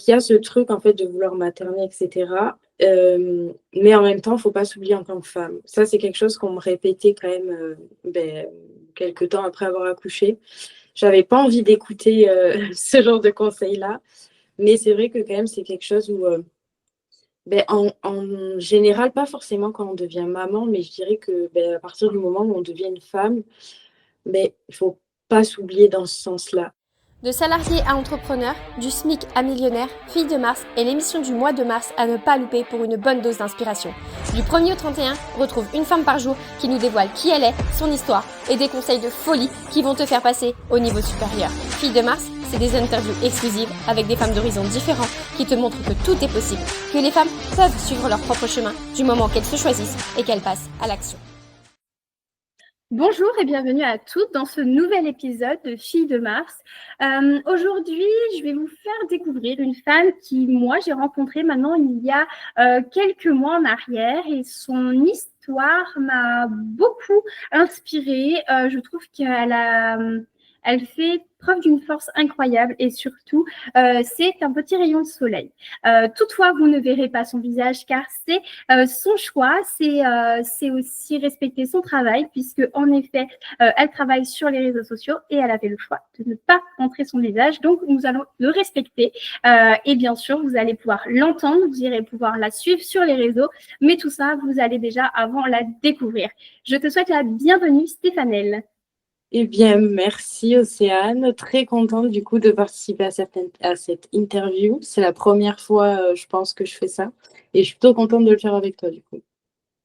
il y a ce truc, en fait, de vouloir materner, et cetera. Mais en même temps, il ne faut pas s'oublier en tant que femme. Ça, c'est quelque chose qu'on me répétait quand même, quelque temps après avoir accouché. J'avais pas envie d'écouter ce genre de conseils-là, mais c'est vrai que quand même, c'est quelque chose où, en général, pas forcément quand on devient maman, mais je dirais que à partir du moment où on devient une femme, il ne faut pas s'oublier dans ce sens-là. De salarié à entrepreneur, du SMIC à millionnaire, Fille de Mars est l'émission du mois de mars à ne pas louper pour une bonne dose d'inspiration. Du 1er au 31, retrouve une femme par jour qui nous dévoile qui elle est, son histoire et des conseils de folie qui vont te faire passer au niveau supérieur. Fille de Mars, c'est des interviews exclusives avec des femmes d'horizons différents qui te montrent que tout est possible, que les femmes peuvent suivre leur propre chemin du moment qu'elles se choisissent et qu'elles passent à l'action. Bonjour et bienvenue à toutes dans ce nouvel épisode de Filles de Mars. Aujourd'hui, je vais vous faire découvrir une femme qui, moi, j'ai rencontrée maintenant il y a quelques mois en arrière et son histoire m'a beaucoup inspirée. Je trouve elle fait preuve d'une force incroyable et surtout, c'est un petit rayon de soleil. Toutefois, vous ne verrez pas son visage car c'est son choix, c'est aussi respecter son travail puisque en effet, elle travaille sur les réseaux sociaux et elle avait le choix de ne pas montrer son visage. Donc, nous allons le respecter et bien sûr, vous allez pouvoir l'entendre, vous irez pouvoir la suivre sur les réseaux, mais tout ça, vous allez déjà avant la découvrir. Je te souhaite la bienvenue, Stéphanelle. Eh bien, merci Océane. Très contente du coup de participer à cette interview. C'est la première fois, je pense, que je fais ça. Et je suis plutôt contente de le faire avec toi du coup.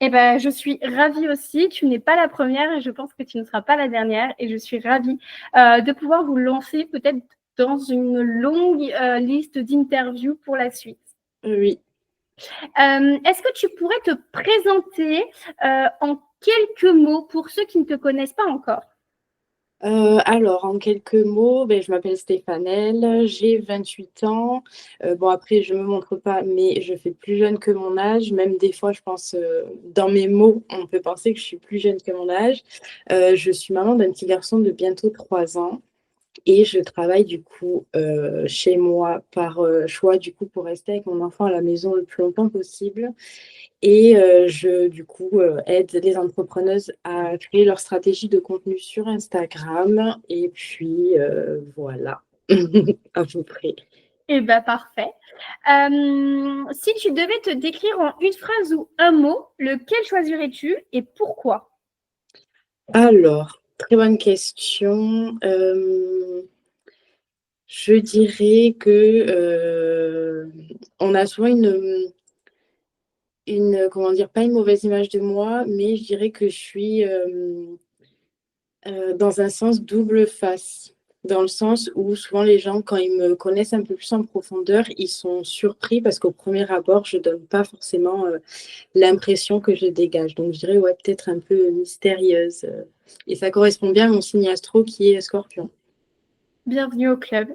Eh ben, je suis ravie aussi. Tu n'es pas la première et je pense que tu ne seras pas la dernière. Et je suis ravie de pouvoir vous lancer peut-être dans une longue liste d'interviews pour la suite. Oui. Est-ce que tu pourrais te présenter en quelques mots pour ceux qui ne te connaissent pas encore? Alors, en quelques mots, je m'appelle Stéphanelle, j'ai 28 ans. Bon, après, je ne me montre pas, mais je fais plus jeune que mon âge. Même des fois, je pense, dans mes mots, on peut penser que je suis plus jeune que mon âge. Je suis maman d'un petit garçon de bientôt 3 ans. Et je travaille du coup chez moi par choix du coup pour rester avec mon enfant à la maison le plus longtemps possible. Et je du coup aide les entrepreneuses à créer leur stratégie de contenu sur Instagram. Et puis voilà, à peu près. Eh bien, parfait. Si tu devais te décrire en une phrase ou un mot, lequel choisirais-tu et pourquoi? Alors, très bonne question. Je dirais que on a souvent comment dire, pas une mauvaise image de moi, mais je dirais que je suis dans un sens double face. Dans le sens où souvent les gens, quand ils me connaissent un peu plus en profondeur, ils sont surpris parce qu'au premier abord, je ne donne pas forcément l'impression que je dégage. Donc je dirais, ouais, peut-être un peu mystérieuse. Et ça correspond bien à mon signe astro qui est Scorpion. Bienvenue au club.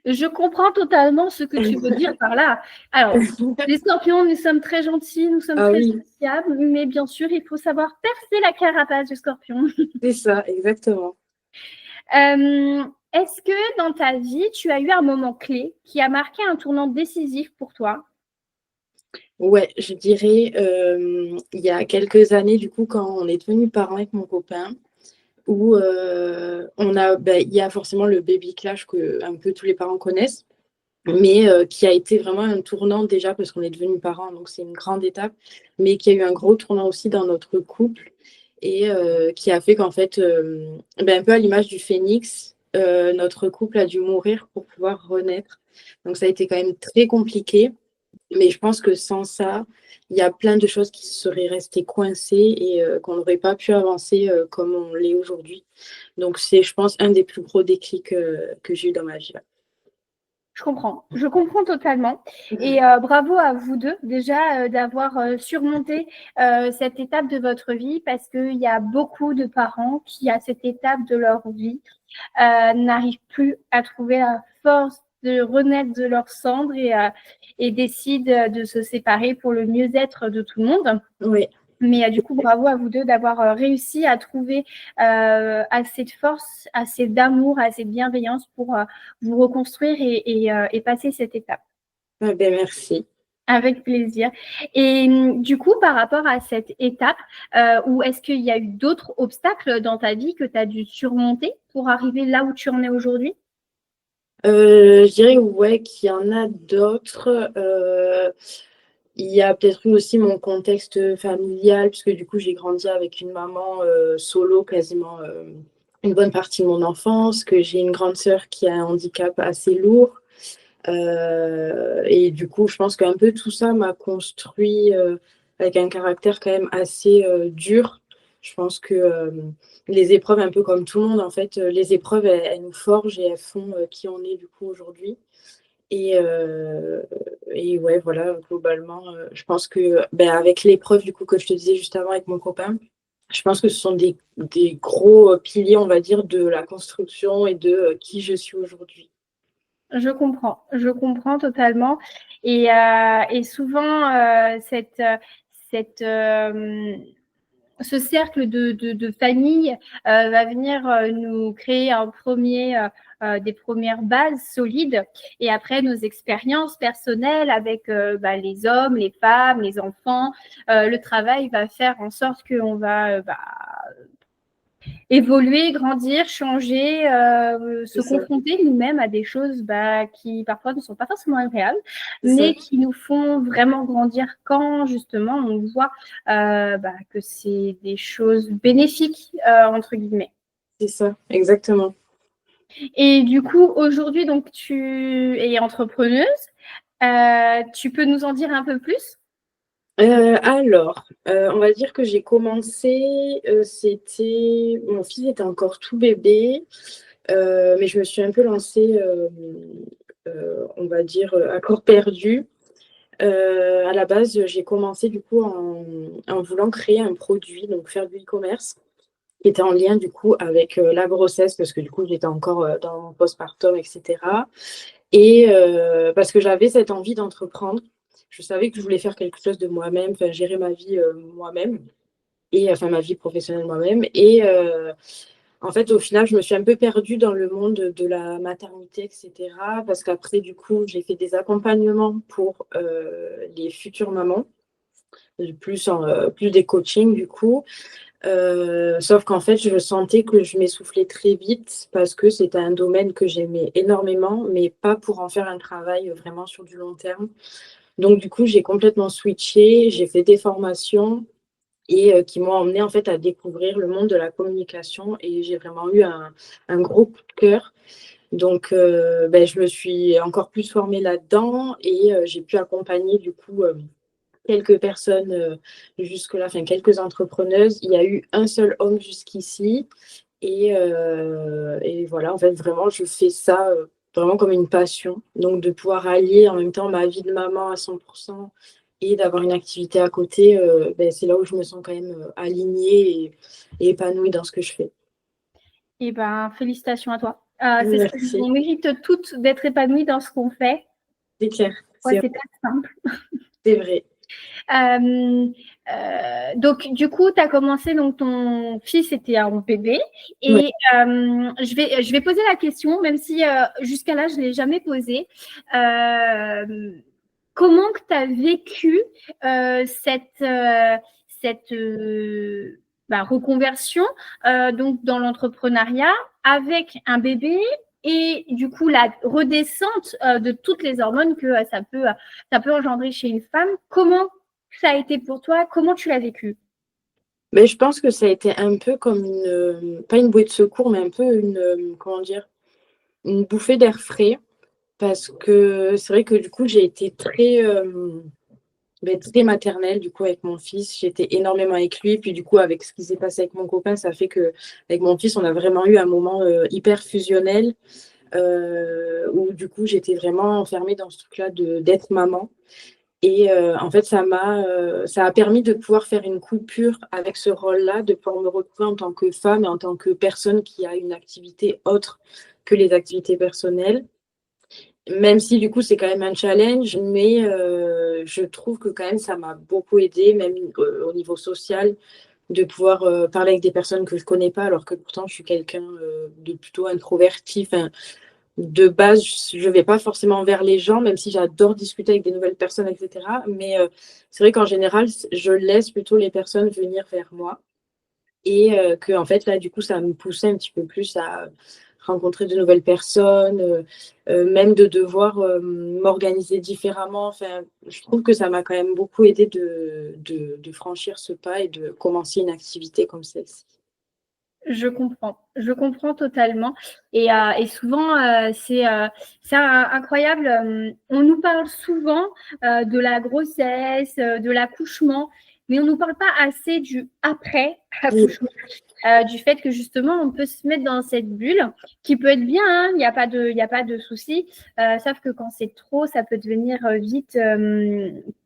Je comprends totalement ce que tu veux dire par là. Alors, les scorpions, nous sommes très gentils, nous sommes Ah très oui, sociables, mais bien sûr, il faut savoir percer la carapace du scorpion. c'est ça, exactement. Est-ce que dans ta vie, tu as eu un moment clé qui a marqué un tournant décisif pour toi? Ouais, je dirais il y a quelques années, du coup, quand on est devenu parents avec mon copain, où il y a forcément le baby clash que un peu tous les parents connaissent, mais qui a été vraiment un tournant déjà parce qu'on est devenus parents, donc c'est une grande étape, mais qui a eu un gros tournant aussi dans notre couple et qui a fait qu'en fait, un peu à l'image du phénix, notre couple a dû mourir pour pouvoir renaître. Donc ça a été quand même très compliqué. Mais je pense que sans ça, il y a plein de choses qui seraient restées coincées et qu'on n'aurait pas pu avancer comme on l'est aujourd'hui. Donc, c'est, je pense, un des plus gros déclics que j'ai eu dans ma vie. Je comprends totalement. Et bravo à vous deux déjà d'avoir surmonté cette étape de votre vie parce qu'il y a beaucoup de parents qui, à cette étape de leur vie, n'arrivent plus à trouver la force de renaître de leurs cendres et décident de se séparer pour le mieux-être de tout le monde. Oui. Mais du coup, bravo à vous deux d'avoir réussi à trouver assez de force, assez d'amour, assez de bienveillance pour vous reconstruire et passer cette étape. Ah ben, merci. Avec plaisir. Et du coup, par rapport à cette étape, ou est-ce qu'il y a eu d'autres obstacles dans ta vie que tu as dû surmonter pour arriver là où tu en es aujourd'hui? Je dirais ouais qu'il y en a d'autres. Il y a peut-être eu aussi mon contexte familial, puisque du coup j'ai grandi avec une maman solo quasiment une bonne partie de mon enfance, que j'ai une grande sœur qui a un handicap assez lourd. Et du coup, je pense qu'un peu tout ça m'a construit avec un caractère quand même assez dur. Je pense que les épreuves, un peu comme tout le monde, en fait, les épreuves, elles nous forgent et elles font qui on est du coup aujourd'hui. Et, euh, et ouais, voilà, globalement, je pense que ben, avec l'épreuve du coup que je te disais juste avant avec mon copain, je pense que ce sont des gros piliers, on va dire, de la construction et de qui je suis aujourd'hui. Je comprends totalement. Et souvent, cette, ce cercle de famille va venir nous créer des premières bases solides. Et après, nos expériences personnelles avec les hommes, les femmes, les enfants, le travail va faire en sorte qu'on va évoluer, grandir, changer, se C'est ça, confronter nous-mêmes à des choses qui parfois ne sont pas forcément agréables, c'est ça, mais qui nous font vraiment grandir quand justement on voit que c'est des choses bénéfiques, entre guillemets. c'est ça, exactement. Et du coup, aujourd'hui, donc tu es entrepreneuse. Tu peux nous en dire un peu plus? On va dire que j'ai commencé, mon fils était encore tout bébé, mais je me suis un peu lancée, on va dire, à corps perdu. À la base, j'ai commencé du coup en voulant créer un produit, donc faire du e-commerce, qui était en lien du coup avec la grossesse, parce que du coup j'étais encore dans mon postpartum, etc. Et parce que j'avais cette envie d'entreprendre. Je savais que je voulais faire quelque chose de moi-même, enfin, gérer ma vie moi-même, et enfin ma vie professionnelle moi-même. Et en fait, au final, je me suis un peu perdue dans le monde de la maternité, etc. Parce qu'après, du coup, j'ai fait des accompagnements pour les futures mamans, plus des coachings, du coup. Sauf qu'en fait, je sentais que je m'essoufflais très vite parce que c'était un domaine que j'aimais énormément, mais pas pour en faire un travail vraiment sur du long terme. Donc, du coup, j'ai complètement switché, j'ai fait des formations et qui m'ont emmené en fait à découvrir le monde de la communication et j'ai vraiment eu un gros coup de cœur. Donc, je me suis encore plus formée là-dedans et j'ai pu accompagner du coup quelques personnes jusque-là, enfin quelques entrepreneuses. Il y a eu un seul homme jusqu'ici. Et voilà, en fait, vraiment, je fais ça vraiment comme une passion. Donc, de pouvoir allier en même temps ma vie de maman à 100% et d'avoir une activité à côté, c'est là où je me sens quand même alignée et épanouie dans ce que je fais. Eh ben, félicitations à toi. C'est ce qu'on Merci. mérite toutes d'être épanouies dans ce qu'on fait. C'est clair, Ouais, c'est pas simple. c'est vrai. Euh, donc, du coup, tu as commencé, donc ton fils était un bébé. Ouais. Et je vais poser la question, même si jusqu'à là, je ne l'ai jamais posée. Comment que tu as vécu cette reconversion donc dans l'entrepreneuriat avec un bébé et du coup la redescente de toutes les hormones que ça peut engendrer chez une femme? Comment ça a été pour toi? Comment tu l'as vécu? Mais je pense que ça a été un peu comme pas une bouée de secours, mais un peu comment dire, une bouffée d'air frais. Parce que c'est vrai que du coup, j'ai été très maternelle du coup avec mon fils. J'étais énormément avec lui. Puis du coup, avec ce qui s'est passé avec mon copain, ça fait que avec mon fils, on a vraiment eu un moment hyper fusionnel où du coup, j'étais vraiment enfermée dans ce truc-là d'être maman. Et en fait, ça a permis de pouvoir faire une coupure avec ce rôle-là, de pouvoir me retrouver en tant que femme et en tant que personne qui a une activité autre que les activités personnelles. même si du coup c'est quand même un challenge, mais je trouve que quand même ça m'a beaucoup aidé, même au niveau social, de pouvoir parler avec des personnes que je connais pas, alors que pourtant je suis quelqu'un de plutôt introverti. Enfin, de base, je vais pas forcément vers les gens, même si j'adore discuter avec des nouvelles personnes, etc. Mais c'est vrai qu'en général, je laisse plutôt les personnes venir vers moi. Et que, en fait, là, du coup, ça me poussait un petit peu plus à rencontrer de nouvelles personnes, même de devoir m'organiser différemment. Enfin, je trouve que ça m'a quand même beaucoup aidé de franchir ce pas et de commencer une activité comme celle-ci. Je comprends totalement. Et souvent, c'est incroyable. On nous parle souvent de la grossesse, de l'accouchement, mais on ne nous parle pas assez du après Oui, accouchement, du fait que justement, on peut se mettre dans cette bulle qui peut être bien, hein, il y a pas de souci, sauf que quand c'est trop, ça peut devenir vite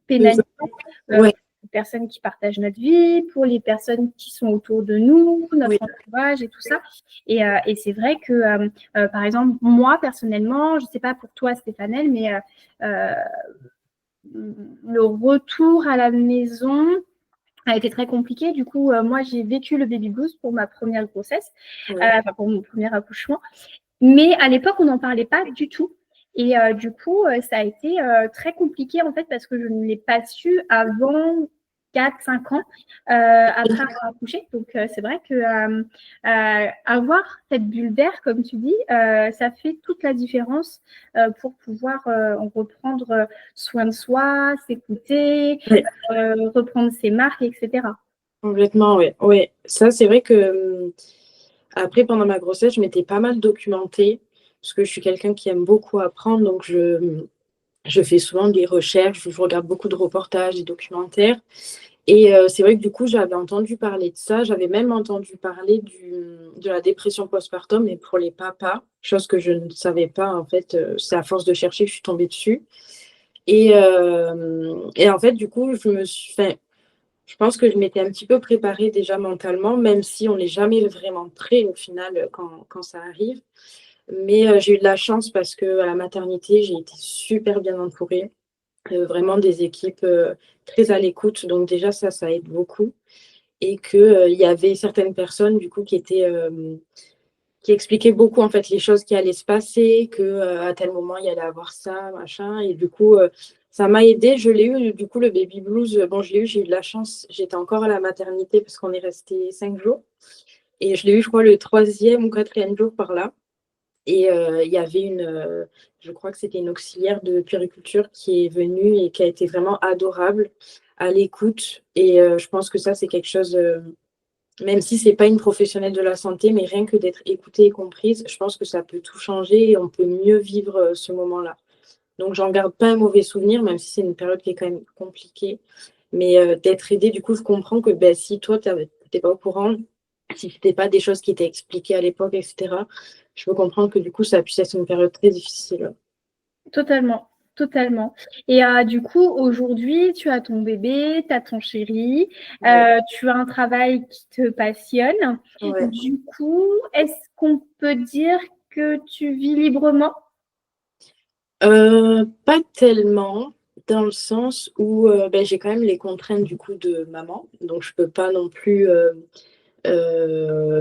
pénalisant. ouais, Les personnes qui partagent notre vie, pour les personnes qui sont autour de nous, notre oui, entourage et tout ça. Et c'est vrai que, par exemple, moi, personnellement, je ne sais pas pour toi, Stéphanel, mais euh, le retour à la maison a été très compliqué. Du coup, moi, j'ai vécu le baby blues pour ma première grossesse, ouais. enfin pour mon premier accouchement. Mais à l'époque, on n'en parlait pas du tout. Et du coup, ça a été très compliqué en fait parce que je ne l'ai pas su avant 4 5 ans après avoir accouché. Donc, c'est vrai que avoir cette bulle d'air, comme tu dis, ça fait toute la différence pour pouvoir reprendre soin de soi, s'écouter, Ouais, reprendre ses marques, etc. complètement, ouais. Ouais. Ça, c'est vrai que après, pendant ma grossesse, je m'étais pas mal documentée parce que je suis quelqu'un qui aime beaucoup apprendre, donc je fais souvent des recherches, je regarde beaucoup de reportages, des documentaires. Et c'est vrai que du coup, j'avais entendu parler de ça. J'avais même entendu parler de la dépression postpartum, mais pour les papas, chose que je ne savais pas, en fait. C'est à force de chercher que je suis tombée dessus. Et en fait, du coup, enfin, je pense que je m'étais un petit peu préparée déjà mentalement, même si on n'est jamais vraiment prêt au final quand ça arrive. Mais j'ai eu de la chance parce qu'à la maternité, j'ai été super bien entourée. Vraiment des équipes très à l'écoute. Donc déjà, ça aide beaucoup. Et qu'il y avait certaines personnes, du coup, qui expliquaient beaucoup, en fait, les choses qui allaient se passer, qu'à tel moment, il y allait avoir ça, machin. Et du coup, ça m'a aidée. Je l'ai eu, du coup, le baby blues. Bon, je l'ai eu, j'ai eu de la chance. J'étais encore à la maternité parce qu'on est resté 5 jours. Et je l'ai eu, je crois, le troisième ou quatrième jour par là. Et il y avait je crois que c'était une auxiliaire de puériculture qui est venue et qui a été vraiment adorable à l'écoute. Et je pense que ça, c'est quelque chose, même si c'est pas une professionnelle de la santé, mais rien que d'être écoutée et comprise, je pense que ça peut tout changer et on peut mieux vivre ce moment-là. Donc, j'en garde pas un mauvais souvenir, même si c'est une période qui est quand même compliquée. Mais d'être aidée, du coup, je comprends que ben, si toi, tu n'étais pas au courant, si c'était pas des choses qui étaient expliquées à l'époque, etc., je peux comprendre que du coup, ça puisse être une période très difficile. Totalement, totalement. Et du coup, aujourd'hui, tu as ton bébé, tu as ton chéri, Ouais, tu as un travail qui te passionne. ouais. Du coup, est-ce qu'on peut dire que tu vis librement? Pas tellement, dans le sens où ben, j'ai quand même les contraintes du coup de maman, donc je peux pas non plus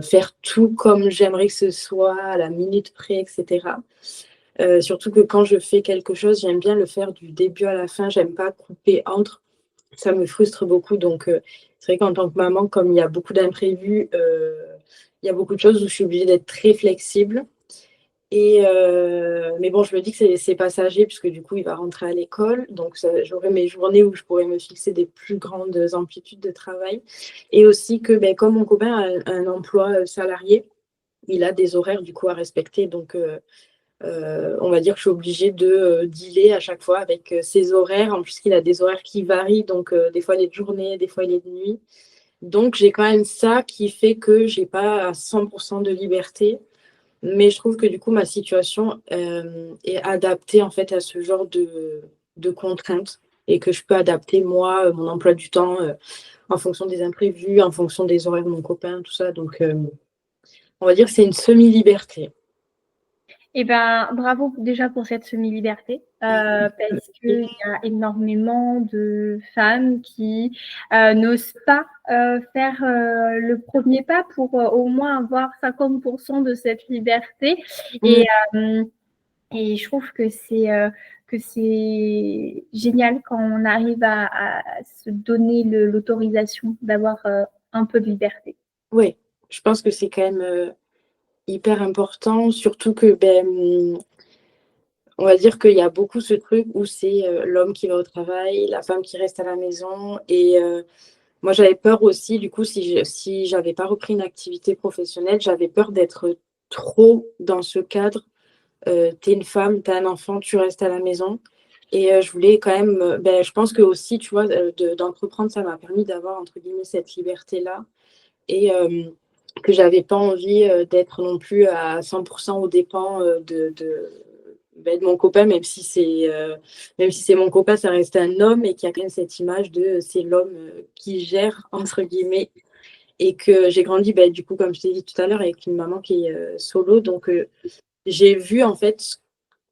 faire tout comme j'aimerais que ce soit à la minute près, etc. Surtout que quand je fais quelque chose, j'aime bien le faire du début à la fin, j'aime pas couper entre, ça me frustre beaucoup. Donc c'est vrai qu'en tant que maman, comme il y a beaucoup d'imprévus, il y a beaucoup de choses où je suis obligée d'être très flexible. Mais bon, je me dis que c'est passager, puisque du coup, il va rentrer à l'école. Donc, j'aurai mes journées où je pourrais me fixer des plus grandes amplitudes de travail. Et aussi que, ben, comme mon copain a un emploi salarié, il a des horaires du coup à respecter. Donc, on va dire que je suis obligée de dealer à chaque fois avec ses horaires. En plus, qu'il a des horaires qui varient. Donc, des fois, il est de journée, des fois, il est de nuit. Donc, j'ai quand même ça qui fait que j'ai pas à 100% de liberté. Mais je trouve que du coup, ma situation est adaptée en fait à ce genre de contraintes et que je peux adapter moi, mon emploi du temps en fonction des imprévus, en fonction des horaires de mon copain, tout ça. Donc, on va dire que c'est une semi-liberté. Eh ben, bravo déjà pour cette semi-liberté, parce qu'il y a énormément de femmes qui n'osent pas faire le premier pas pour au moins avoir 50% de cette liberté. Mm. Et, euh, et je trouve que c'est génial quand on arrive à se donner l'autorisation d'avoir un peu de liberté. Ouais, je pense que c'est quand même hyper important, surtout que on va dire qu'il y a beaucoup ce truc où c'est l'homme qui va au travail, la femme qui reste à la maison. Et moi, j'avais peur aussi, du coup, si j'avais pas repris une activité professionnelle, j'avais peur d'être trop dans ce cadre. T'es une femme, t'as un enfant, tu restes à la maison. Et je voulais quand même, je pense que aussi, tu vois, d'entreprendre, ça m'a permis d'avoir, entre guillemets, cette liberté-là. Et que j'avais pas envie d'être non plus à 100% aux dépens de mon copain, même si c'est mon copain, ça reste un homme et qu'il y a quand même cette image de c'est l'homme qui gère, entre guillemets. Et que j'ai grandi, du coup, comme je t'ai dit tout à l'heure, avec une maman qui est solo. Donc, j'ai vu en fait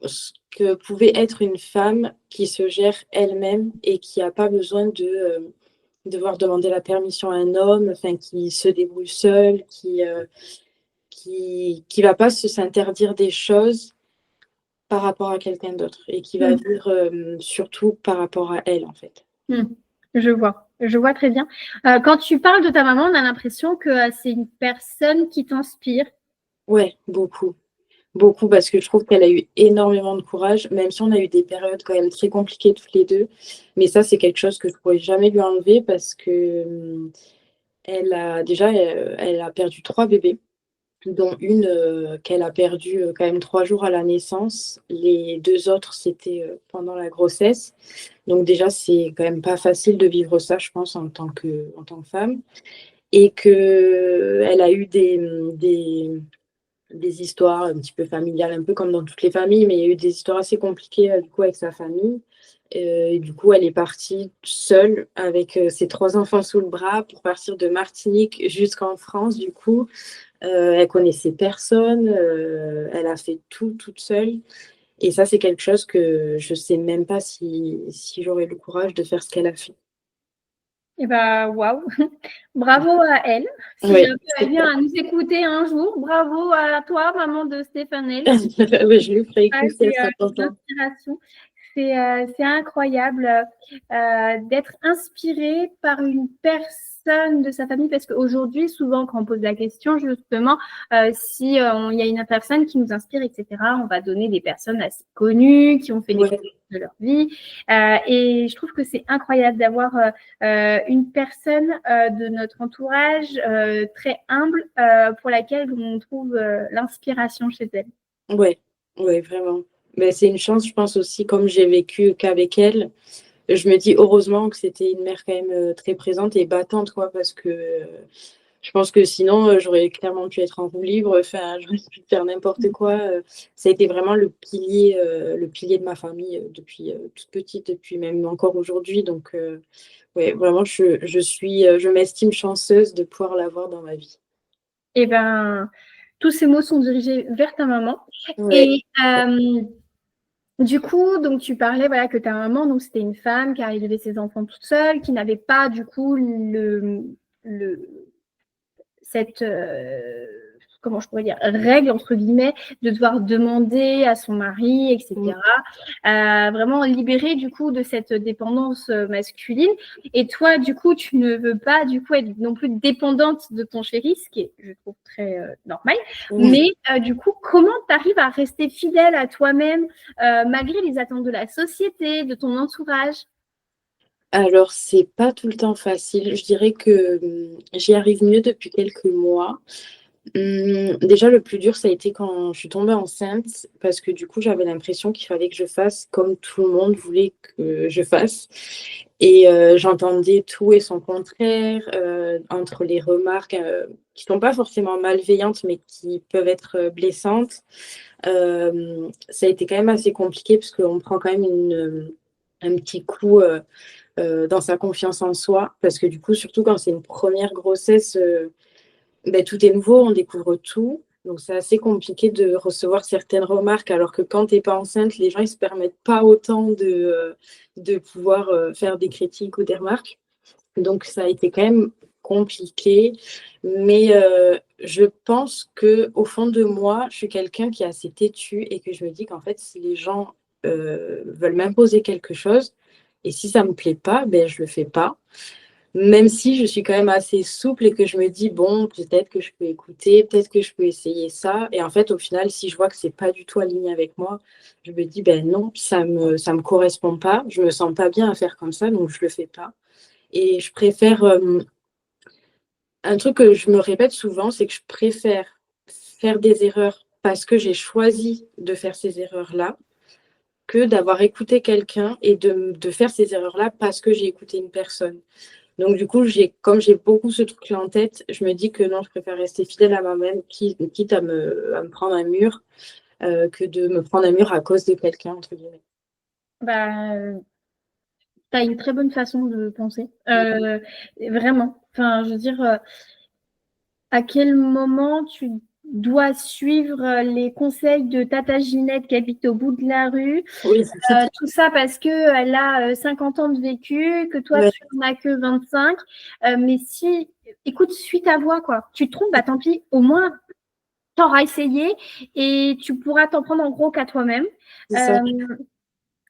ce que pouvait être une femme qui se gère elle-même et qui n'a pas besoin de devoir demander la permission à un homme, enfin, qui se débrouille seul, qui va pas s'interdire des choses par rapport à quelqu'un d'autre et qui va Mm. vivre surtout par rapport à elle, en fait. Mm. Je vois très bien. Quand tu parles de ta maman, on a l'impression que c'est une personne qui t'inspire. Ouais, beaucoup. Beaucoup, parce que je trouve qu'elle a eu énormément de courage, même si on a eu des périodes quand même très compliquées toutes les deux. Mais ça, c'est quelque chose que je ne pourrais jamais lui enlever parce que elle a perdu 3 bébés, dont une qu'elle a perdue quand même 3 jours à la naissance. Les 2 autres, c'était pendant la grossesse. Donc déjà, c'est quand même pas facile de vivre ça, je pense, en tant que femme. Et qu'elle a eu des histoires un petit peu familiales, un peu comme dans toutes les familles, mais il y a eu des histoires assez compliquées du coup avec sa famille. Et du coup, elle est partie seule avec ses 3 enfants sous le bras pour partir de Martinique jusqu'en France. Du coup, elle connaissait personne, elle a fait tout toute seule. Et ça, c'est quelque chose que je sais même pas si j'aurais le courage de faire ce qu'elle a fait. Et ben, waouh, bravo à elle. Si Oui, jamais elle vient à nous écouter un jour, bravo à toi, maman de Stéphanel. je lui ferai Ah, écouter, elle c'est sera une contente. inspiration. C'est incroyable d'être inspiré par une personne de sa famille parce qu'aujourd'hui, souvent, quand on pose la question, justement, si il y a une personne qui nous inspire, etc., on va donner des personnes assez connues, qui ont fait des Ouais, choses de leur vie. Et je trouve que c'est incroyable d'avoir une personne de notre entourage très humble pour laquelle on trouve l'inspiration chez elle. ouais, ouais, vraiment. Mais c'est une chance, je pense aussi, comme j'ai vécu qu'avec elle. Je me dis heureusement que c'était une mère quand même très présente et battante, quoi, parce que je pense que sinon, j'aurais clairement pu être en roue libre, enfin, j'aurais pu faire n'importe quoi. Ça a été vraiment le pilier de ma famille depuis toute petite, depuis même encore aujourd'hui. Donc, ouais, vraiment, je m'estime chanceuse de pouvoir l'avoir dans ma vie. Eh ben, tous ces mots sont dirigés vers ta maman. Ouais, Et du coup, donc tu parlais voilà, que ta maman, donc c'était une femme qui a élevé ses enfants toute seule, qui n'avait pas du coup le, cette comment je pourrais dire règle entre guillemets de devoir demander à son mari, mm, etc. Vraiment libérer du coup de cette dépendance masculine. Et toi, du coup, tu ne veux pas du coup être non plus dépendante de ton chéri, ce qui est, je trouve, très normal. mm. Mais du coup, comment tu arrives à rester fidèle à toi-même malgré les attentes de la société, de ton entourage? Alors, c'est pas tout le temps facile. Je dirais que j'y arrive mieux depuis quelques mois. Déjà, le plus dur, ça a été quand je suis tombée enceinte, parce que du coup, j'avais l'impression qu'il fallait que je fasse comme tout le monde voulait que je fasse. Et j'entendais tout et son contraire, entre les remarques qui sont pas forcément malveillantes, mais qui peuvent être blessantes. Ça a été quand même assez compliqué, parce qu'on prend quand même un petit coup dans sa confiance en soi, parce que du coup, surtout quand c'est une première grossesse, tout est nouveau, on découvre tout. Donc, c'est assez compliqué de recevoir certaines remarques, alors que quand tu n'es pas enceinte, les gens ne se permettent pas autant de pouvoir faire des critiques ou des remarques. Donc, ça a été quand même compliqué. Mais je pense qu'au fond de moi, je suis quelqu'un qui est assez têtu et que je me dis qu'en fait, si les gens veulent m'imposer quelque chose, et si ça ne me plaît pas, ben, je ne le fais pas. Même si je suis quand même assez souple et que je me dis, bon, peut-être que je peux écouter, peut-être que je peux essayer ça. Et en fait, au final, si je vois que c'est pas du tout aligné avec moi, je me dis, ben non, ça me correspond pas. Je me sens pas bien à faire comme ça, donc je le fais pas. Et je préfère, un truc que je me répète souvent, c'est que je préfère faire des erreurs parce que j'ai choisi de faire ces erreurs-là que d'avoir écouté quelqu'un et de faire ces erreurs-là parce que j'ai écouté une personne. Donc, du coup, comme j'ai beaucoup ce truc-là en tête, je me dis que non, je préfère rester fidèle à moi-même, quitte à me prendre un mur, que de me prendre un mur à cause de quelqu'un, entre guillemets. Bah, tu as une très bonne façon de penser. Vraiment. Enfin, je veux dire, à quel moment tu dois suivre les conseils de Tata Ginette qui habite au bout de la rue, Oui, c'est ça. tout ça parce qu'elle a 50 ans de vécu, que toi Ouais, tu n'en as que 25. Mais si, écoute, suis ta voix, quoi. Tu te trompes, bah tant pis, au moins tu auras essayé et tu pourras t'en prendre en gros qu'à toi-même. c'est ça. Euh,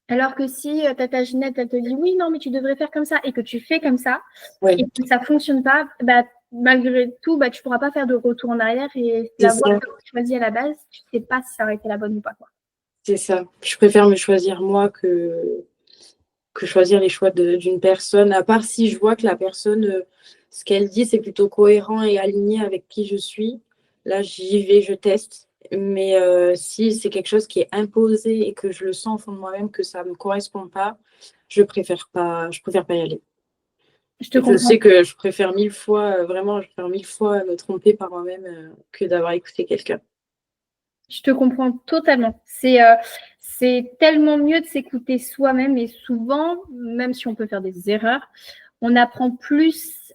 alors que si Tata Ginette, elle te dit oui, non, mais tu devrais faire comme ça et que tu fais comme ça Ouais, et que ça ne fonctionne pas, bah, malgré tout, bah, tu ne pourras pas faire de retour en arrière et c'est la voie ça. que tu choisis à la base, tu ne sais pas si ça aurait été la bonne ou pas, quoi. C'est ça. Je préfère me choisir moi que choisir les choix d'une personne, à part si je vois que la personne, ce qu'elle dit, c'est plutôt cohérent et aligné avec qui je suis. Là, j'y vais, je teste. Mais si c'est quelque chose qui est imposé et que je le sens au fond de moi-même que ça ne me correspond pas, je préfère pas y aller. Je te Je comprends. sais que je préfère mille fois, vraiment, je préfère mille fois me tromper par moi-même que d'avoir écouté quelqu'un. Je te comprends totalement. C'est tellement mieux de s'écouter soi-même et souvent, même si on peut faire des erreurs, on apprend plus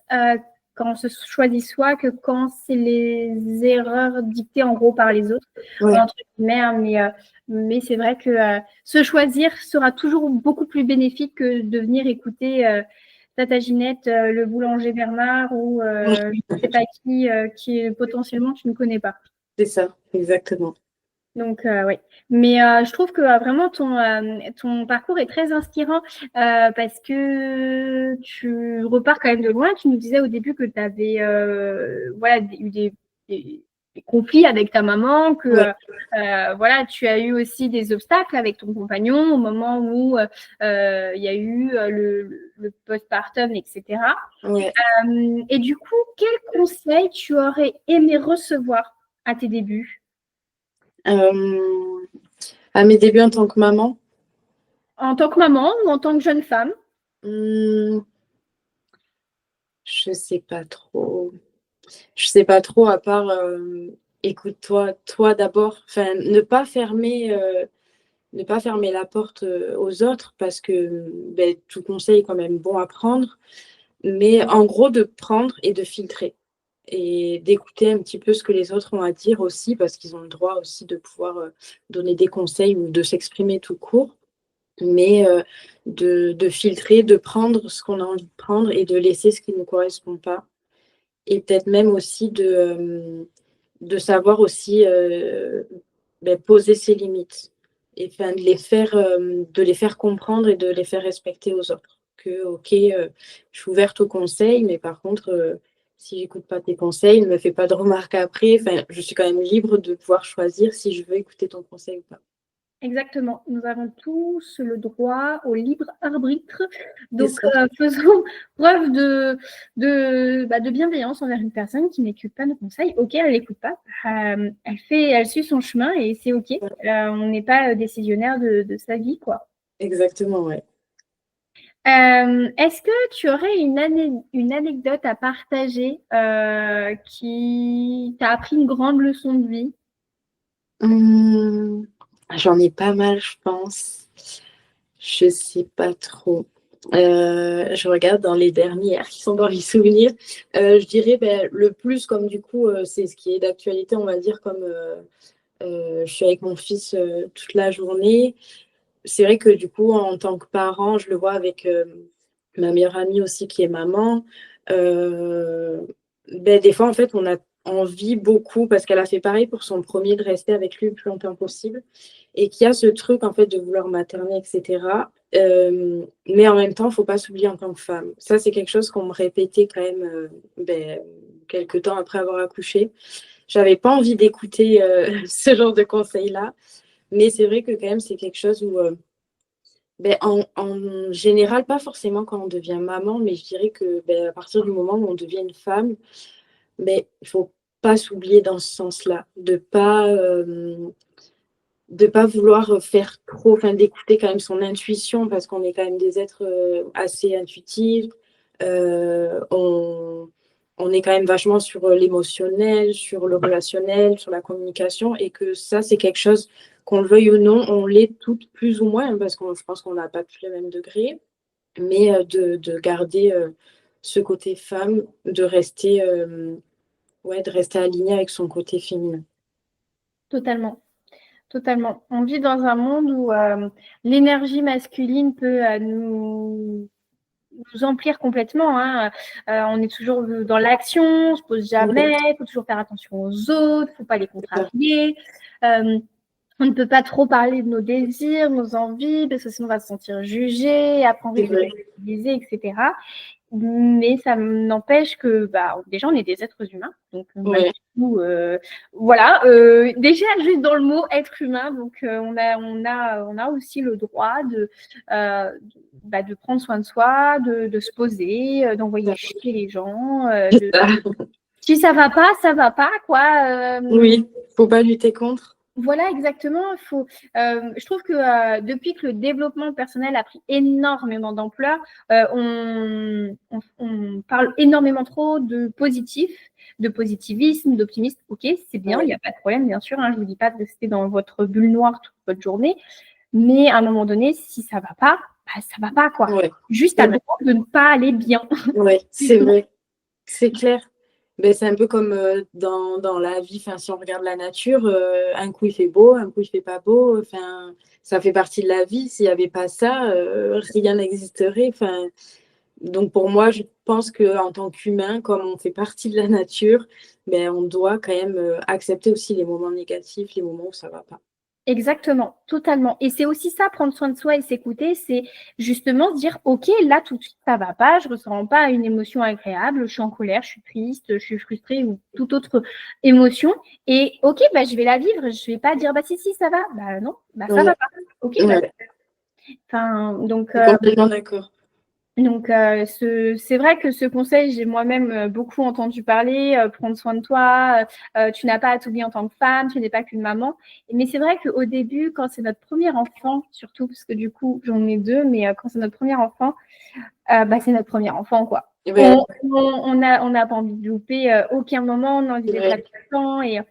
quand on se choisit soi que quand c'est les erreurs dictées en gros par les autres. Ouais, Entre guillemets, hein, mais c'est vrai que se choisir sera toujours beaucoup plus bénéfique que de venir écouter Tata Ginette, le boulanger Bernard ou je ne sais pas qui potentiellement tu ne connais pas. c'est ça, exactement. Donc, oui. Mais je trouve que vraiment ton parcours est très inspirant parce que tu repars quand même de loin. Tu nous disais au début que tu avais voilà, eu des conflits avec ta maman, que Ouais, voilà, tu as eu aussi des obstacles avec ton compagnon au moment où il y a eu le postpartum, etc. ouais. Et du coup, quel conseil tu aurais aimé recevoir à tes débuts? Euh, à mes débuts en tant que maman, En tant que maman ou en tant que jeune femme? hmm, je sais pas trop. Je sais pas trop, à part écoute-toi, toi d'abord. Enfin, ne pas fermer la porte aux autres parce que ben, tout conseil est quand même bon à prendre. Mais en gros, de prendre et de filtrer et d'écouter un petit peu ce que les autres ont à dire aussi parce qu'ils ont le droit aussi de pouvoir donner des conseils ou de s'exprimer tout court. Mais de filtrer, de prendre ce qu'on a envie de prendre et de laisser ce qui ne nous correspond pas. Et peut-être même aussi de savoir aussi ben, poser ses limites et enfin, de les faire comprendre et de les faire respecter aux autres. Que, ok, je suis ouverte aux conseils, mais par contre, si j'écoute pas tes conseils, ne me fais pas de remarques après. Enfin, je suis quand même libre de pouvoir choisir si je veux écouter ton conseil ou pas. Exactement. Nous avons tous le droit au libre arbitre. C'est Donc, ça, faisons preuve de bienveillance envers une personne qui n'écoute pas nos conseils. OK, elle n'écoute pas. Elle suit son chemin et c'est OK. On n'est pas décisionnaire de sa vie, quoi. exactement, ouais. Est-ce que tu aurais une anecdote à partager qui t'a appris une grande leçon de vie? J'en ai pas mal, je pense. Je sais pas trop. Je regarde dans les dernières qui sont dans les souvenirs. Je dirais le plus, comme du coup, c'est ce qui est d'actualité, on va dire, comme je suis avec mon fils toute la journée. C'est vrai que du coup, en tant que parent, je le vois avec ma meilleure amie aussi qui est maman. Euh, des fois, en fait, on a envie beaucoup, parce qu'elle a fait pareil pour son premier, de rester avec lui le plus longtemps possible. Et qu'il y a ce truc, en fait, de vouloir materner, etc. Mais en même temps, il ne faut pas s'oublier en tant que femme. Ça, c'est quelque chose qu'on me répétait quand même quelques temps après avoir accouché. J'avais pas envie d'écouter ce genre de conseils-là. Mais c'est vrai que quand même, c'est quelque chose où, en général, pas forcément quand on devient maman, mais je dirais que à partir du moment où on devient une femme, il ne faut pas s'oublier dans ce sens-là, de pas vouloir faire trop, enfin d'écouter quand même son intuition, parce qu'on est quand même des êtres assez intuitifs. On est quand même vachement sur l'émotionnel, sur le relationnel, sur la communication, et que ça, c'est quelque chose, qu'on le veuille ou non, on l'est toutes plus ou moins, hein, parce que je pense qu'on n'a pas tous les mêmes degrés, mais de garder ce côté femme, de rester aligné avec son côté féminin. Totalement. Totalement. On vit dans un monde où l'énergie masculine peut nous emplir complètement. Hein. On est toujours dans l'action, on ne se pose jamais, il faut toujours faire attention aux autres, il ne faut pas les contrarier. On ne peut pas trop parler de nos désirs, nos envies, parce que sinon on va se sentir jugé, après on risque de utiliser, etc. Mais ça n'empêche que déjà on est des êtres humains, donc du coup, voilà. Déjà juste dans le mot être humain, donc on a aussi le droit de prendre soin de soi, de se poser, d'envoyer chier les gens. Si ça va pas, quoi. Oui, faut pas lutter contre. Voilà, exactement. Je trouve que depuis que le développement personnel a pris énormément d'ampleur, on parle énormément trop de positif, de positivisme, d'optimisme. Ok, c'est bien, il n'y a pas de problème, bien sûr. Hein, je ne vous dis pas de rester dans votre bulle noire toute votre journée. Mais à un moment donné, si ça ne va pas, ça ne va pas, quoi. Ouais. Juste à le droit de ne pas aller bien. Oui, c'est vrai. C'est clair. C'est un peu comme dans la vie, si on regarde la nature, un coup il fait beau, un coup il fait pas beau, ça fait partie de la vie. S'il n'y avait pas ça, rien n'existerait. Donc pour moi, je pense qu'en tant qu'humain, comme on fait partie de la nature, on doit quand même accepter aussi les moments négatifs, les moments où ça va pas. Exactement, totalement. Et c'est aussi ça, prendre soin de soi et s'écouter, c'est justement se dire, OK, là, tout de suite, ça va pas, je ressens pas une émotion agréable, je suis en colère, je suis triste, je suis frustrée ou toute autre émotion. Et OK, je vais la vivre, je vais pas dire, si, ça va. Non, ça va pas. OK, donc, complètement d'accord. Donc, c'est vrai que ce conseil, j'ai moi-même beaucoup entendu parler, prendre soin de toi, tu n'as pas à t'oublier en tant que femme, tu n'es pas qu'une maman. Mais c'est vrai qu'au début, quand c'est notre premier enfant, surtout parce que du coup, j'en ai deux, mais quand c'est notre premier enfant, c'est notre premier enfant, quoi. On n'a pas envie de louper aucun moment, on a envie d'être absent et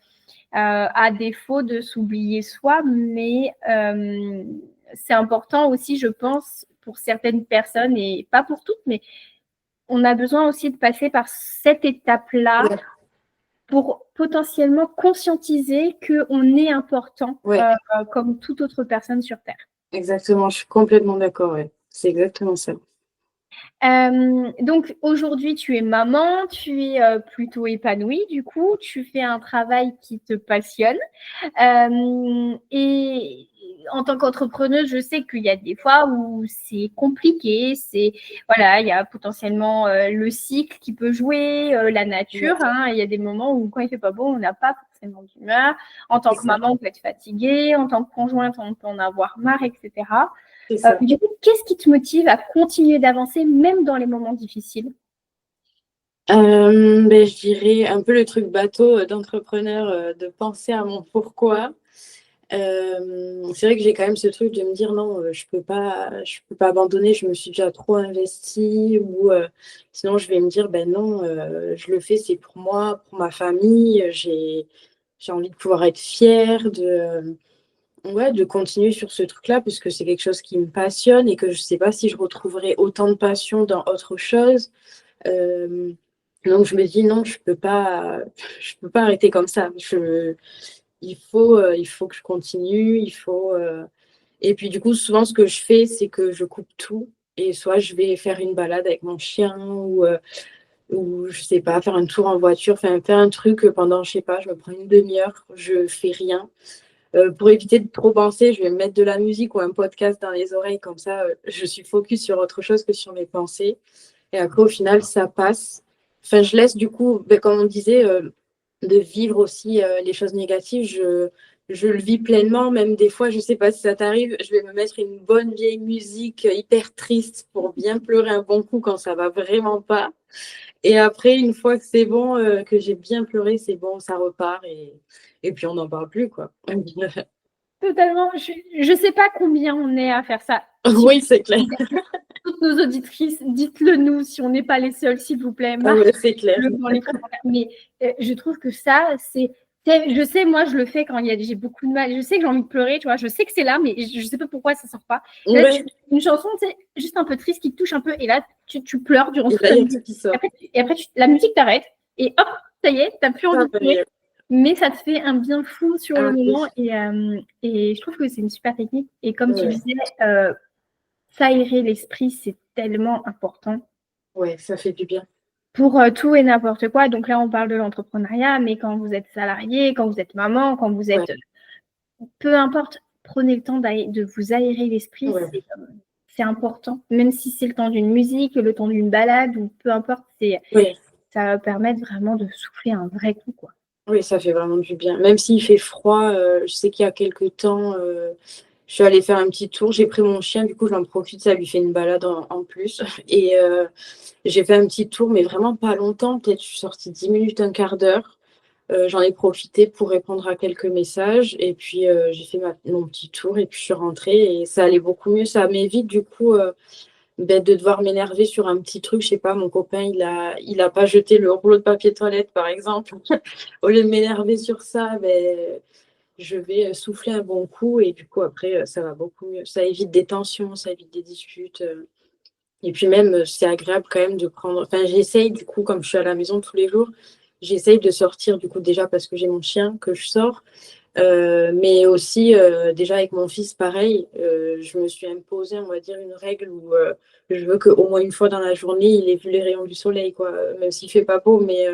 à défaut de s'oublier soi, mais c'est important aussi, je pense, pour certaines personnes, et pas pour toutes, mais on a besoin aussi de passer par cette étape-là pour potentiellement conscientiser qu'on est important comme toute autre personne sur Terre. Exactement, je suis complètement d'accord, c'est exactement ça. Donc aujourd'hui, tu es maman, tu es plutôt épanouie, du coup, tu fais un travail qui te passionne. Et en tant qu'entrepreneuse, je sais qu'il y a des fois où c'est compliqué. Il y a potentiellement le cycle qui peut jouer, la nature. Hein, il y a des moments où quand il fait pas beau, on n'a pas forcément d'humeur. En tant que maman, on peut être fatiguée. En tant que conjointe, on peut en avoir marre, etc. Du coup, qu'est-ce qui te motive à continuer d'avancer, même dans les moments difficiles? Je dirais un peu le truc bateau d'entrepreneur, de penser à mon pourquoi. C'est vrai que j'ai quand même ce truc de me dire non, je peux pas abandonner, je me suis déjà trop investie, ou sinon je vais me dire non, je le fais, c'est pour moi, pour ma famille, j'ai envie de pouvoir être fière ouais, de continuer sur ce truc-là, parce que c'est quelque chose qui me passionne et que je sais pas si je retrouverai autant de passion dans autre chose. Euh, donc je me dis non, je peux pas arrêter comme ça. Il faut que je continue, et puis du coup, souvent ce que je fais, c'est que je coupe tout et soit je vais faire une balade avec mon chien ou je sais pas, faire un tour en voiture, enfin faire un truc pendant, je sais pas, je me prends une demi-heure, je fais rien. Pour éviter de trop penser, je vais me mettre de la musique ou un podcast dans les oreilles, comme ça, je suis focus sur autre chose que sur mes pensées. Et après, au final, ça passe. Enfin, je laisse du coup, ben, comme on disait, de vivre aussi les choses négatives. Je le vis pleinement, même des fois, je sais pas si ça t'arrive, je vais me mettre une bonne vieille musique hyper triste pour bien pleurer un bon coup quand ça va vraiment pas. Et après, une fois que c'est bon, que j'ai bien pleuré, c'est bon, ça repart et puis on n'en parle plus, quoi. Totalement. Je sais pas combien on est à faire ça. Si Oui, c'est clair. toutes nos auditrices, dites-le nous si on n'est pas les seuls, s'il vous plaît. Ah ouais, c'est clair. Marquez-le dans les commentaires. Mais je trouve que ça, je sais, moi, je le fais quand j'ai beaucoup de mal. Je sais que j'ai envie de pleurer, tu vois. Je sais que c'est là, mais je sais pas pourquoi ça sort pas. Là, Ouais. une chanson, c'est juste un peu triste qui te touche un peu, et là, tu pleures durant Et toute là, la il y a musique. tout qui sort. Et après, la musique t'arrête, et hop, ça y est, t'as plus envie de pleurer. Ouais. Mais ça te fait un bien fou sur le Ah, oui. moment, et je trouve que c'est une super technique. Et comme tu Ouais. disais, s'aérer l'esprit, c'est tellement important Ouais, ça fait du bien. pour tout et n'importe quoi. Donc là, on parle de l'entrepreneuriat, mais quand vous êtes salarié, quand vous êtes maman, quand vous Ouais. êtes... Peu importe, prenez le temps de vous aérer l'esprit, Ouais. c'est important. Même si c'est le temps d'une musique, le temps d'une balade, ou peu importe, Ouais. ça va permettre vraiment de souffler un vrai coup, quoi. Oui, ça fait vraiment du bien. Même s'il fait froid, je sais qu'il y a quelques temps, je suis allée faire un petit tour. J'ai pris mon chien, du coup, j'en profite, ça lui fait une balade en plus. Et j'ai fait un petit tour, mais vraiment pas longtemps. Peut-être je suis sortie 10 minutes, un quart d'heure. J'en ai profité pour répondre à quelques messages. Et puis, j'ai fait mon petit tour et puis je suis rentrée et ça allait beaucoup mieux. Ça m'évite, du coup, de devoir m'énerver sur un petit truc. Je sais pas, mon copain, il a pas jeté le rouleau de papier toilette, par exemple. Au lieu de m'énerver sur ça, je vais souffler un bon coup et du coup, après, ça va beaucoup mieux. Ça évite des tensions, ça évite des disputes. Et puis même, c'est agréable quand même de prendre... Enfin, j'essaye, du coup, comme je suis à la maison tous les jours, j'essaye de sortir, du coup, déjà parce que j'ai mon chien que je sors. Mais aussi, déjà avec mon fils, pareil, je me suis imposé, on va dire, une règle où je veux qu'au moins une fois dans la journée, il ait vu les rayons du soleil, quoi. Même s'il fait pas beau, mais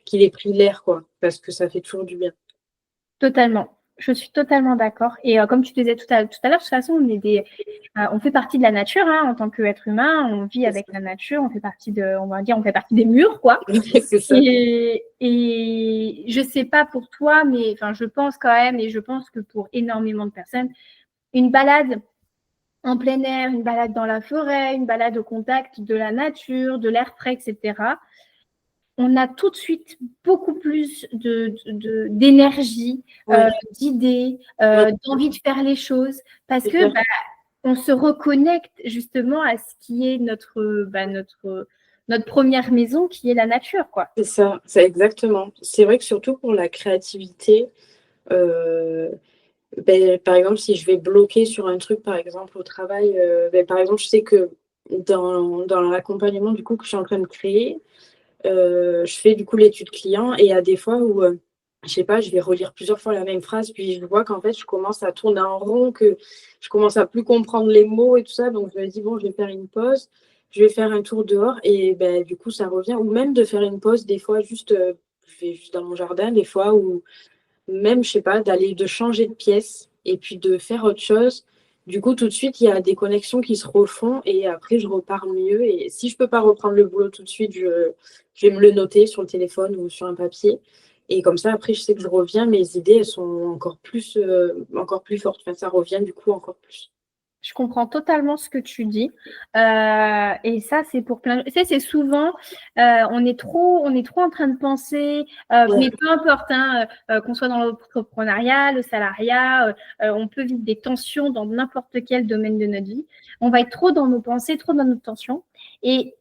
qu'il ait pris l'air, quoi. Parce que ça fait toujours du bien. Totalement. Je suis totalement d'accord. Et comme tu disais tout à l'heure, de toute façon, on fait partie de la nature, hein, en tant qu'être humain. On vit avec la nature. On fait partie des murs, quoi. C'est ça. Et je sais pas pour toi, mais enfin, je pense quand même, et je pense que pour énormément de personnes, une balade en plein air, une balade dans la forêt, une balade au contact de la nature, de l'air frais, etc., on a tout de suite beaucoup plus d'énergie, Ouais. d'idées, Ouais, d'envie de faire les choses, parce c'est que clair. on se reconnecte justement à ce qui est notre première maison, qui est la nature, quoi. C'est ça, c'est exactement. C'est vrai que surtout pour la créativité, euh, par exemple, si je vais bloquer sur un truc, par exemple, au travail, par exemple, je sais que dans l'accompagnement du coup que je suis en train de créer, je fais du coup l'étude client et il y a des fois où, je sais pas, je vais relire plusieurs fois la même phrase, puis je vois qu'en fait, je commence à tourner en rond, que je commence à plus comprendre les mots et tout ça. Donc, je me dis, bon, je vais faire une pause, je vais faire un tour dehors et ben, du coup, ça revient. Ou même de faire une pause, des fois, juste, je vais juste dans mon jardin, des fois, ou même, je sais pas, de changer de pièce et puis de faire autre chose. Du coup, tout de suite, il y a des connexions qui se refont et après, je repars mieux. Et si je peux pas reprendre le boulot tout de suite, je vais me le noter sur le téléphone ou sur un papier. Et comme ça, après, je sais que je reviens, mes idées, elles sont encore plus fortes. Enfin, ça revient du coup encore plus. Je comprends totalement ce que tu dis. Et ça, c'est pour plein de... Ça, c'est souvent, on est trop en train de penser, Ouais, mais peu importe, hein, qu'on soit dans l'entrepreneuriat, le salariat, on peut vivre des tensions dans n'importe quel domaine de notre vie. On va être trop dans nos pensées, trop dans nos tensions. Et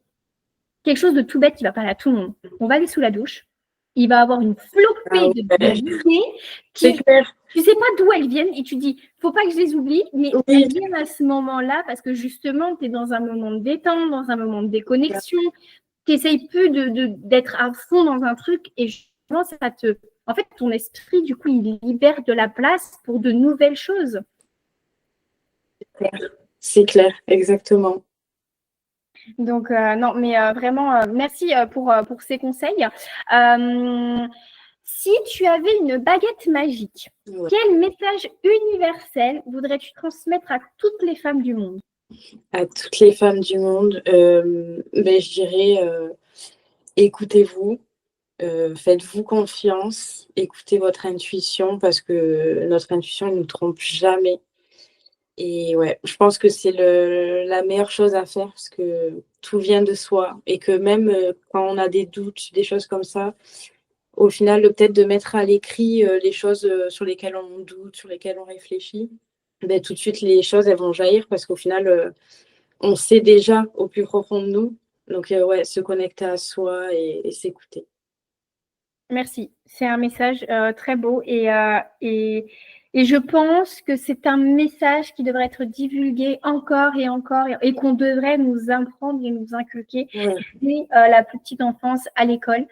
quelque chose de tout bête qui va parler à tout le monde. On va aller sous la douche, il va avoir une Ah flopée ouais, d'idées c'est qui, clair. tu sais pas d'où elles viennent et tu dis, faut pas que je les oublie, mais Oui, elles viennent à ce moment-là parce que justement, tu es dans un moment de détente, dans un moment de déconnexion, tu n'essayes plus d'être à fond dans un truc et justement, en fait, ton esprit, du coup, il libère de la place pour de nouvelles choses. c'est clair, exactement. Donc, non, mais vraiment, merci pour ces conseils. Si tu avais une baguette magique, Ouais. quel message universel voudrais-tu transmettre à toutes les femmes du monde? À toutes les femmes du monde, je dirais, écoutez-vous, faites-vous confiance, écoutez votre intuition parce que notre intuition, elle nous trompe jamais et ouais, je pense que c'est la meilleure chose à faire parce que tout vient de soi et que même, quand on a des doutes, des choses comme ça, au final, peut-être de mettre à l'écrit, les choses, sur lesquelles on doute, sur lesquelles on réfléchit, tout de suite les choses, elles vont jaillir parce qu'au final, on sait déjà au plus profond de nous. Donc, ouais, se connecter à soi et s'écouter. Merci. C'est un message très beau et je pense que c'est un message qui devrait être divulgué encore et encore et qu'on devrait nous apprendre et nous inculquer Ouais, dès la plus petite enfance à l'école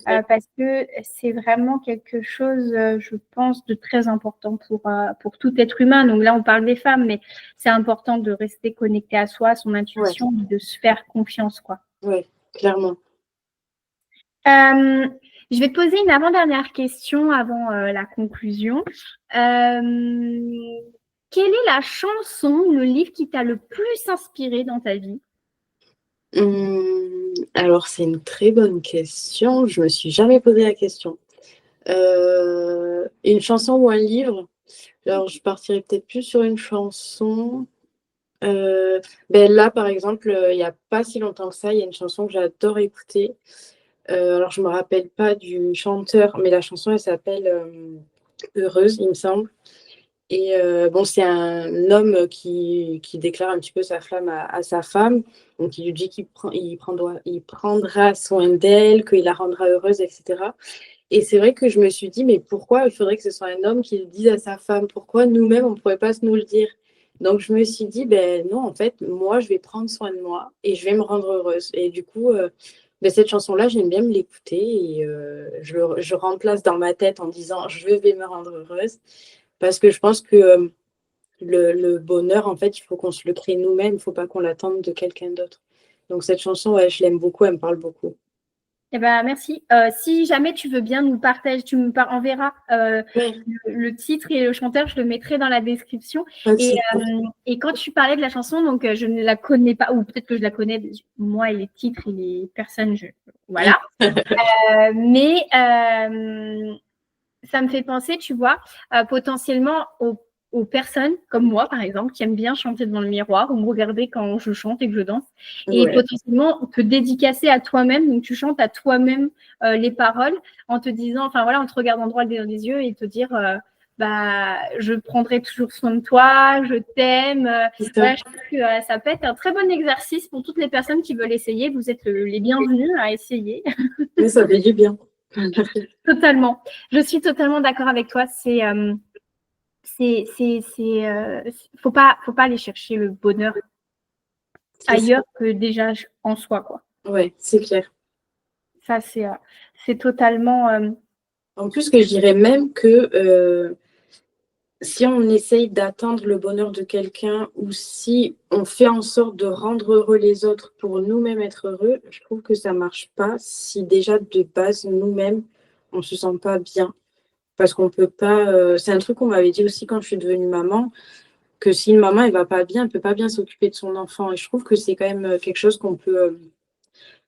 parce que c'est vraiment quelque chose, je pense, de très important pour tout être humain. Donc là, on parle des femmes, mais c'est important de rester connecté à soi, à son ouais, intuition, de se faire confiance, quoi. ouais, clairement. Euh, je vais te poser une avant-dernière question avant la conclusion. Quelle est la chanson, le livre qui t'a le plus inspiré dans ta vie? Alors c'est une très bonne question, je me suis jamais posé la question. Une chanson ou un livre? Alors je partirais peut-être plus sur une chanson. Là, par exemple, il y a pas si longtemps que ça, il y a une chanson que j'adore écouter. Alors je me rappelle pas du chanteur, mais la chanson elle s'appelle, Heureuse, il me semble. Et bon, c'est un homme qui déclare un petit peu sa flamme à sa femme. Donc il lui dit il prendra soin d'elle, qu'il la rendra heureuse, et cetera. Et c'est vrai que je me suis dit: «Mais pourquoi il faudrait que ce soit un homme qui le dise à sa femme? Pourquoi nous-mêmes, on ne pourrait pas se nous le dire?» Donc je me suis dit: «Ben non, en fait, moi, je vais prendre soin de moi et je vais me rendre heureuse» et du coup, cette chanson-là, j'aime bien me l'écouter et je remplace dans ma tête en disant: «Je vais me rendre heureuse» parce que je pense que, le bonheur, en fait, il faut qu'on se le crée nous-mêmes, il ne faut pas qu'on l'attende de quelqu'un d'autre. Donc cette chanson, ouais, je l'aime beaucoup, elle me parle beaucoup. Eh ben, merci. Si jamais tu veux bien nous partager, enverras Ouais, le titre et le chanteur, je le mettrai dans la description. pas de Et, souci. et quand tu parlais de la chanson, donc je ne la connais pas, ou peut-être que je la connais, moi et les titres et les personnes, voilà. Mais ça me fait penser, tu vois, potentiellement aux personnes comme moi, par exemple, qui aiment bien chanter devant le miroir ou me regarder quand je chante et que je danse. Et Ouais, potentiellement te dédicacer à toi-même. Donc, tu chantes à toi-même les paroles en te disant, enfin voilà, en te regardant droit dans les yeux et te dire, bah, je prendrai toujours soin de toi, je t'aime. c'est ça. Voilà, je pense que ça peut être un très bon exercice pour toutes les personnes qui veulent essayer. Vous êtes les bienvenus à essayer. Mais ça fait du bien. Totalement. Je suis totalement d'accord avec toi. Faut pas aller chercher le bonheur C'est ça. ailleurs que déjà en soi, quoi. Ouais, c'est clair. Ça, c'est totalement. En plus, que je dirais même que, si on essaye d'atteindre le bonheur de quelqu'un ou si on fait en sorte de rendre heureux les autres pour nous-mêmes être heureux, je trouve que ça marche pas si déjà de base nous-mêmes, on se sent pas bien. Parce qu'on peut pas, c'est un truc qu'on m'avait dit aussi quand je suis devenue maman, que si une maman elle va pas bien, elle peut pas bien s'occuper de son enfant et je trouve que c'est quand même, quelque chose qu'on peut,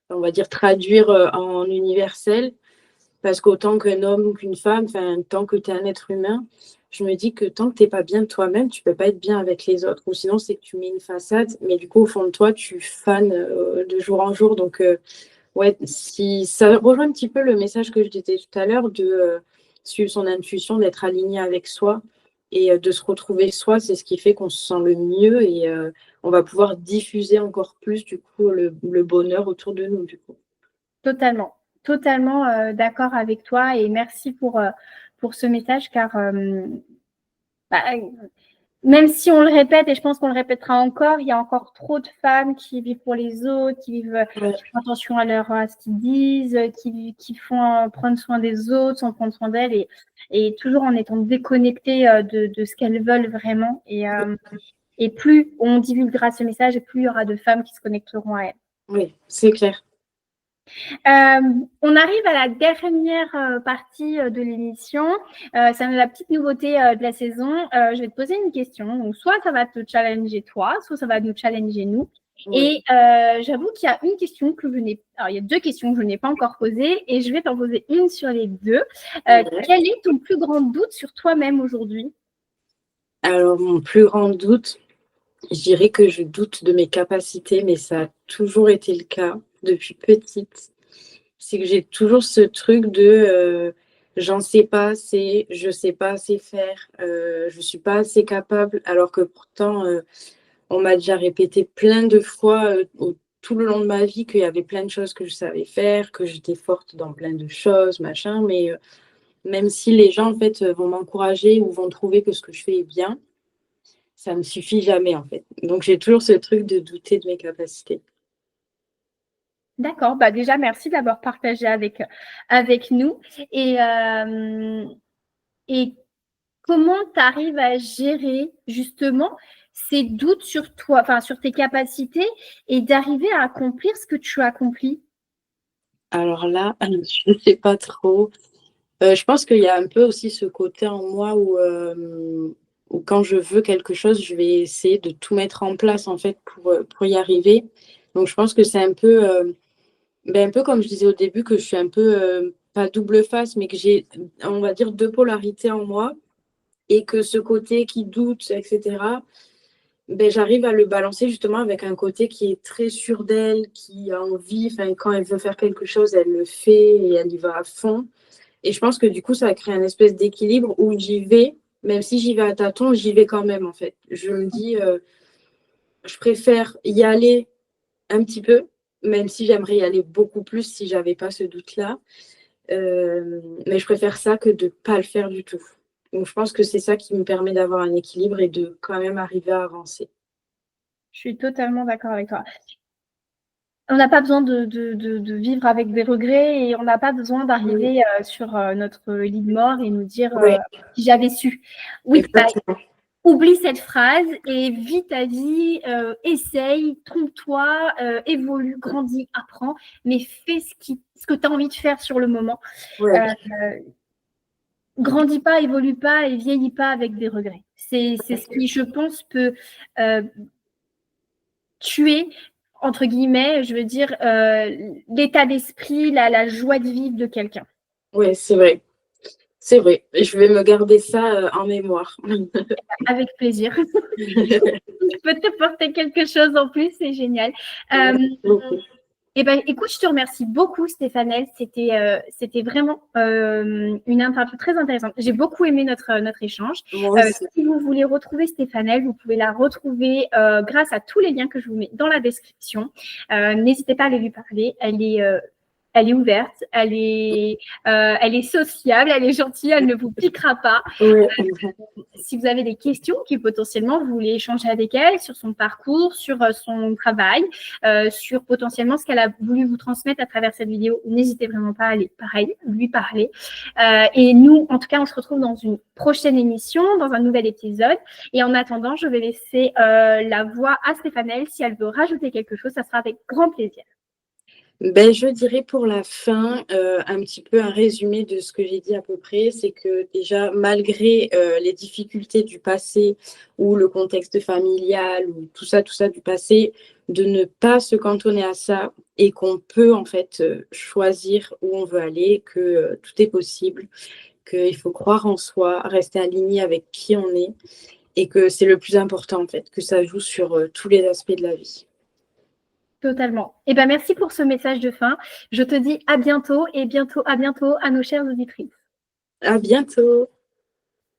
on va dire traduire, en universel. Parce qu'autant qu'un homme ou qu'une femme, enfin, tant que tu es un être humain, je me dis que tant que tu es pas bien toi-même, tu peux pas être bien avec les autres. Ou sinon, c'est que tu mets une façade, mais du coup, au fond de toi, tu fanes de jour en jour. Donc, ouais, si ça rejoint un petit peu le message que je disais tout à l'heure de suivre son intuition, d'être aligné avec soi et de se retrouver soi, c'est ce qui fait qu'on se sent le mieux et on va pouvoir diffuser encore plus, du coup, le bonheur autour de nous, du coup. Totalement. totalement d'accord avec toi et merci pour ce message car bah, même si on le répète, et je pense qu'on le répétera encore, il y a encore trop de femmes qui vivent pour les autres, qui font attention à ce qu'ils disent, qui font prendre soin des autres, sans prendre soin d'elles, et toujours en étant déconnectées de ce qu'elles veulent vraiment. Et plus on divulguera ce message, et plus il y aura de femmes qui se connecteront à elles. Oui, c'est clair. On arrive à la dernière partie de l'émission. C'est la petite nouveauté de la saison. Je vais te poser une question. Donc, soit ça va te challenger toi, soit ça va nous challenger nous. Oui. Et j'avoue qu'il y a une question que je n'ai. Alors, il y a 2 questions que je n'ai pas encore posées et je vais t'en poser une sur les 2. Quel est ton plus grand doute sur toi-même aujourd'hui? Alors, mon plus grand doute, je dirais que je doute de mes capacités, mais ça a toujours été le cas depuis petite. C'est que j'ai toujours ce truc de j'en sais pas assez, je sais pas assez faire, je suis pas assez capable, alors que pourtant, on m'a déjà répété plein de fois tout le long de ma vie qu'il y avait plein de choses que je savais faire, que j'étais forte dans plein de choses, machin, mais même si les gens, en fait, vont m'encourager ou vont trouver que ce que je fais est bien, ça ne suffit jamais, en fait. Donc, j'ai toujours ce truc de douter de mes capacités. D'accord, bah déjà merci d'avoir partagé avec nous. Et comment tu arrives à gérer justement ces doutes sur toi, enfin sur tes capacités et d'arriver à accomplir ce que tu as accompli? Alors là, je ne sais pas trop. Je pense qu'il y a un peu aussi ce côté en moi où quand je veux quelque chose, je vais essayer de tout mettre en place en fait pour y arriver. Donc je pense que c'est un peu comme je disais au début, que je suis un peu, pas double face, mais que j'ai, on va dire, 2 polarités en moi et que ce côté qui doute, etc., j'arrive à le balancer justement avec un côté qui est très sûr d'elle, qui a envie, enfin, quand elle veut faire quelque chose, elle le fait et elle y va à fond. Et je pense que du coup, ça crée un espèce d'équilibre où j'y vais, même si j'y vais à tâtons, j'y vais quand même, en fait. Je me dis, je préfère y aller un petit peu, même si j'aimerais y aller beaucoup plus si j'avais pas ce doute-là. Mais je préfère ça que de pas le faire du tout. Donc, je pense que c'est ça qui me permet d'avoir un équilibre et de quand même arriver à avancer. Je suis totalement d'accord avec toi. On n'a pas besoin de vivre avec des regrets et on n'a pas besoin Oui, d'arriver sur notre lit de mort et nous dire ouais, si j'avais su. Oui, bah, exactement. oublie cette phrase et vis ta vie, essaye, trompe-toi, évolue, grandis, apprends, mais fais ce que tu as envie de faire sur le moment. Ouais, Grandis pas, évolue pas et vieillis pas avec des regrets. C'est ce qui, je pense, peut euh, tuer, entre guillemets, je veux dire, l'état d'esprit, la joie de vivre de quelqu'un. ouais, c'est vrai. C'est vrai. Je vais me garder ça en mémoire. Avec plaisir. Je peux te porter quelque chose en plus, c'est génial. Merci beaucoup. Eh ben, écoute, je te remercie beaucoup, Stéphanelle. C'était vraiment une interview très intéressante. J'ai beaucoup aimé notre échange. Moi aussi. Si vous voulez retrouver Stéphanelle, vous pouvez la retrouver grâce à tous les liens que je vous mets dans la description. N'hésitez pas à aller lui parler. Elle est ouverte, elle est sociable, elle est gentille, elle ne vous piquera pas. Ouais. Si vous avez des questions qui potentiellement vous voulez échanger avec elle sur son parcours, sur son travail, sur potentiellement ce qu'elle a voulu vous transmettre à travers cette vidéo, n'hésitez vraiment pas à aller pareil, lui parler. Et nous, en tout cas, on se retrouve dans une prochaine émission, dans un nouvel épisode. Et en attendant, je vais laisser la voix à Stéphanelle. Si elle veut rajouter quelque chose, ça sera avec grand plaisir. Je dirais pour la fin, un petit peu un résumé de ce que j'ai dit à peu près. C'est que déjà, malgré les difficultés du passé ou le contexte familial ou tout ça du passé, de ne pas se cantonner à ça et qu'on peut en fait choisir où on veut aller, que tout est possible, qu'il faut croire en soi, rester aligné avec qui on est et que c'est le plus important en fait, que ça joue sur tous les aspects de la vie. Totalement. Eh ben, merci pour ce message de fin. Je te dis à bientôt et bientôt à bientôt à nos chères auditrices. À bientôt!